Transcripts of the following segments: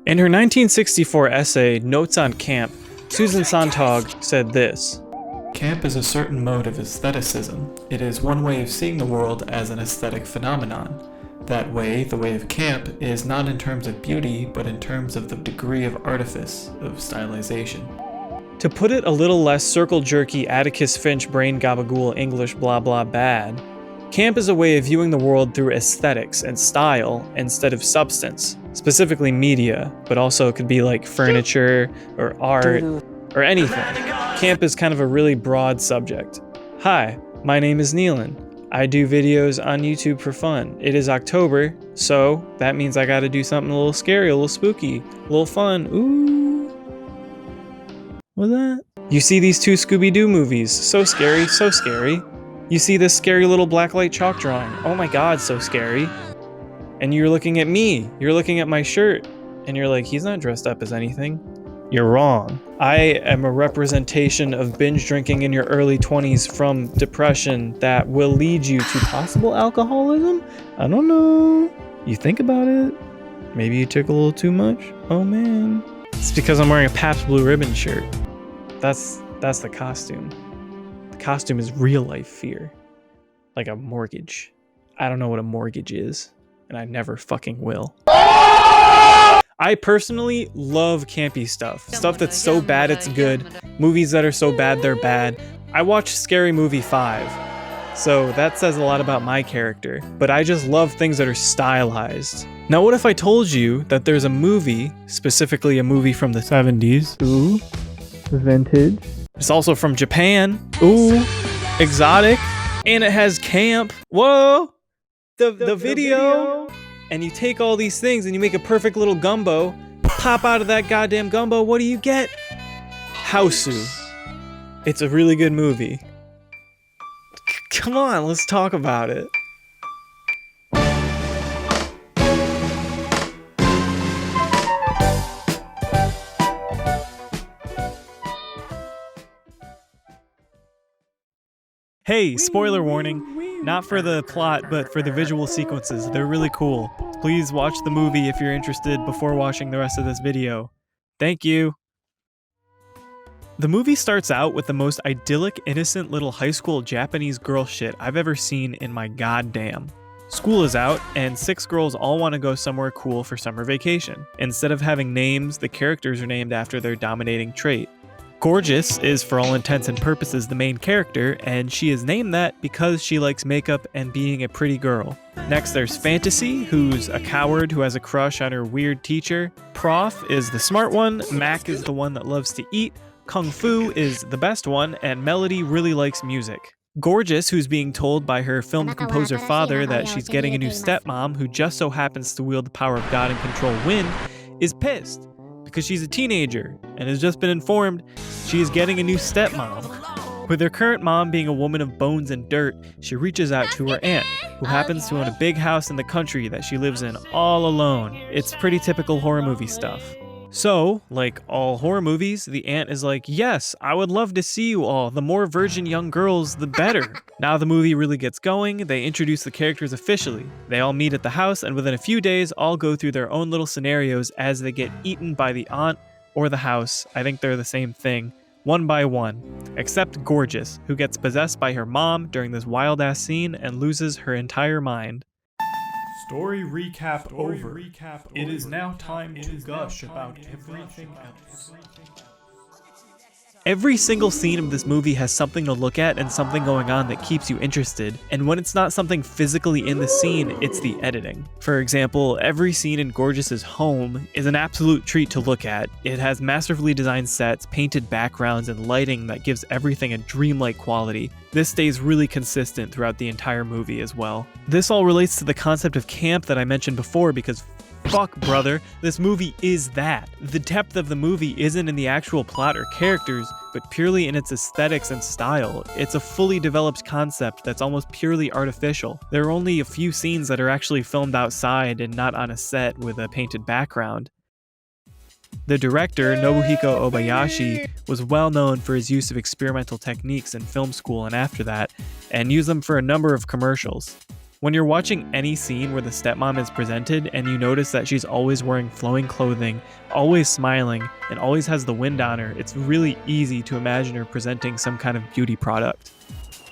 In her 1964 essay, Notes on Camp, Susan Sontag said this: "Camp is a certain mode of aestheticism. It is one way of seeing the world as an aesthetic phenomenon. That way, the way of camp, is not in terms of beauty, but in terms of the degree of artifice, of stylization." To put it a little less circle-jerky, Atticus Finch, brain gabagool, English blah blah bad, camp is a way of viewing the world through aesthetics and style instead of substance, specifically media, but also it could be like furniture or art or anything. Camp is kind of a really broad subject. Hi, my name is Neelan. I do videos on YouTube for fun. It is October, so that means I gotta do something a little scary, a little spooky, a little fun. Ooh. What's that? You see these two Scooby-Doo movies. So scary, so scary. You see this scary little blacklight chalk drawing. Oh my god, so scary. And you're looking at me. You're looking at my shirt. And you're like, he's not dressed up as anything. You're wrong. I am a representation of binge drinking in your early 20s from depression that will lead you to possible alcoholism? I don't know. You think about it. Maybe you took a little too much? Oh man. It's because I'm wearing a Pabst Blue Ribbon shirt. That's the costume. The costume is real life fear. Like a mortgage. I don't know what a mortgage is, and I never fucking will. I personally love campy stuff. Stuff that's so bad it's good. Movies that are so bad they're bad. I watched Scary Movie 5, so that says a lot about my character. But I just love things that are stylized. Now what if I told you that there's a movie, specifically a movie from the 70s. Ooh, vintage. It's also from Japan. Ooh, exotic. And it has camp. Whoa! The video. And you take all these things and you make a perfect little gumbo. Pop out of that goddamn gumbo, what do you get? Hausu. It's a really good movie. Come on, let's talk about it. Hey, spoiler warning. Not for the plot, but for the visual sequences. They're really cool. Please watch the movie if you're interested before watching the rest of this video. Thank you. The movie starts out with the most idyllic, innocent little high school Japanese girl shit I've ever seen in my goddamn. School is out, and 6 girls all want to go somewhere cool for summer vacation. Instead of having names, the characters are named after their dominating trait. Gorgeous is, for all intents and purposes, the main character, and she is named that because she likes makeup and being a pretty girl. Next there's Fantasy, who's a coward who has a crush on her weird teacher. Prof is the smart one, Mac is the one that loves to eat, Kung Fu is the best one, and Melody really likes music. Gorgeous, who's being told by her film composer father that she's getting a new stepmom who just so happens to wield the power of God and control wind, is pissed because she's a teenager and has just been informed she is getting a new stepmom. With her current mom being a woman of bones and dirt, she reaches out to her aunt, who happens to own a big house in the country that she lives in all alone. It's pretty typical horror movie stuff. So, like all horror movies, the aunt is like, yes, I would love to see you all. The more virgin young girls, the better. Now the movie really gets going, they introduce the characters officially. They all meet at the house, and within a few days, all go through their own little scenarios as they get eaten by the aunt or the house. I think they're the same thing. One by one. Except Gorgeous, who gets possessed by her mom during this wild-ass scene and loses her entire mind. Story recap over. It is now time to gush about everything else. Every single scene of this movie has something to look at and something going on that keeps you interested, and when it's not something physically in the scene, it's the editing. For example, every scene in Gorgeous's home is an absolute treat to look at. It has masterfully designed sets, painted backgrounds, and lighting that gives everything a dreamlike quality. This stays really consistent throughout the entire movie as well. This all relates to the concept of camp that I mentioned before because fuck, brother, this movie is that. The depth of the movie isn't in the actual plot or characters, but purely in its aesthetics and style. It's a fully developed concept that's almost purely artificial. There are only a few scenes that are actually filmed outside and not on a set with a painted background. The director, Nobuhiko Obayashi, was well known for his use of experimental techniques in film school and after that, and used them for a number of commercials. When you're watching any scene where the stepmom is presented and you notice that she's always wearing flowing clothing, always smiling, and always has the wind on her, it's really easy to imagine her presenting some kind of beauty product.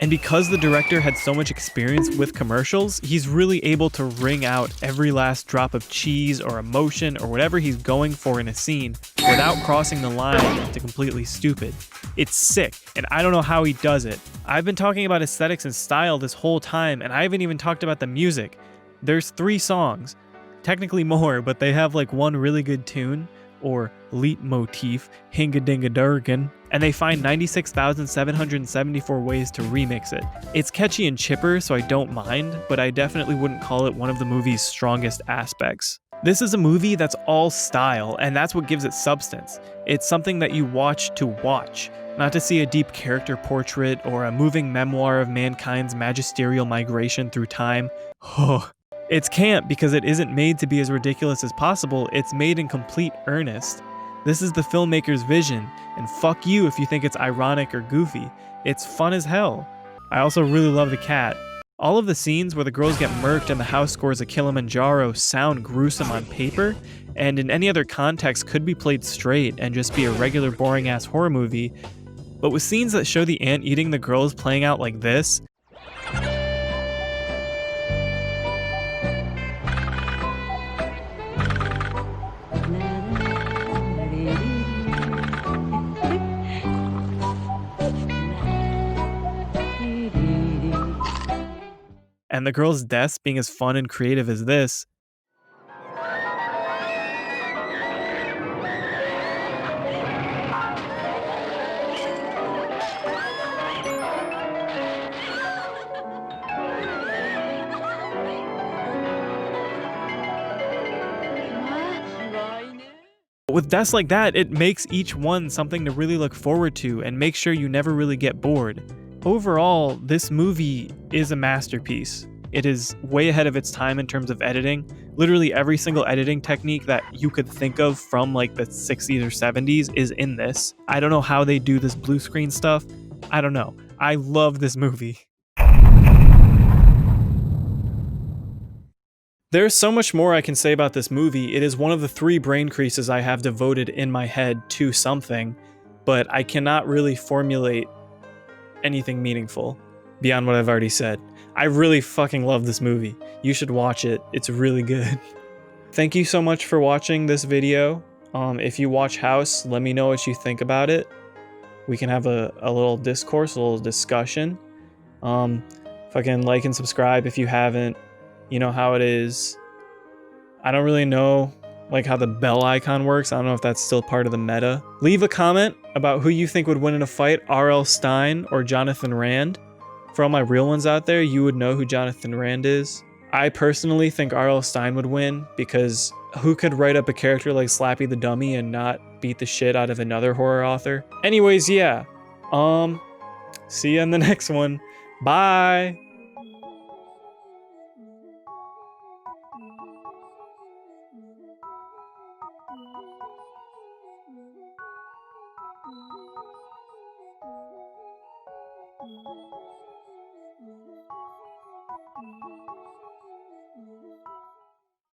And because the director had so much experience with commercials, he's really able to wring out every last drop of cheese or emotion or whatever he's going for in a scene without crossing the line to completely stupid. It's sick, and I don't know how he does it. I've been talking about aesthetics and style this whole time, and I haven't even talked about the music. There's 3 songs, technically more, but they have like one really good tune, or leitmotif, hinga-dinga-durgan, and they find 96,774 ways to remix it. It's catchy and chipper, so I don't mind, but I definitely wouldn't call it one of the movie's strongest aspects. This is a movie that's all style, and that's what gives it substance. It's something that you watch, not to see a deep character portrait or a moving memoir of mankind's magisterial migration through time. Oh. It's camp because it isn't made to be as ridiculous as possible, it's made in complete earnest. This is the filmmaker's vision, and fuck you if you think it's ironic or goofy. It's fun as hell. I also really love the cat. All of the scenes where the girls get murked and the house scores a Kilimanjaro sound gruesome on paper, and in any other context could be played straight and just be a regular boring ass horror movie, but with scenes that show the ant eating the girls playing out like this, and the girls' deaths being as fun and creative as this. With deaths like that, it makes each one something to really look forward to and make sure you never really get bored. Overall, this movie is a masterpiece. It is way ahead of its time in terms of editing. Literally every single editing technique that you could think of from like the 60s or 70s is in this. I don't know how they do this blue screen stuff. I don't know. I love this movie. There's so much more I can say about this movie. It is one of the 3 brain creases I have devoted in my head to something, but I cannot really formulate anything meaningful beyond what I've already said. I really fucking love this movie. You should watch it. It's really good. Thank you so much for watching this video. If you watch House, let me know what you think about it. We can have a little discourse, a little discussion. Fucking like and subscribe if you haven't. You know how it is. I don't really know like how the bell icon works. I don't know if that's still part of the meta. Leave a comment about who you think would win in a fight, R.L. Stine or Jonathan Rand. For all my real ones out there, you would know who Jonathan Rand is. I personally think R.L. Stine would win because who could write up a character like Slappy the Dummy and not beat the shit out of another horror author? Anyways, yeah. See you in the next one. Bye!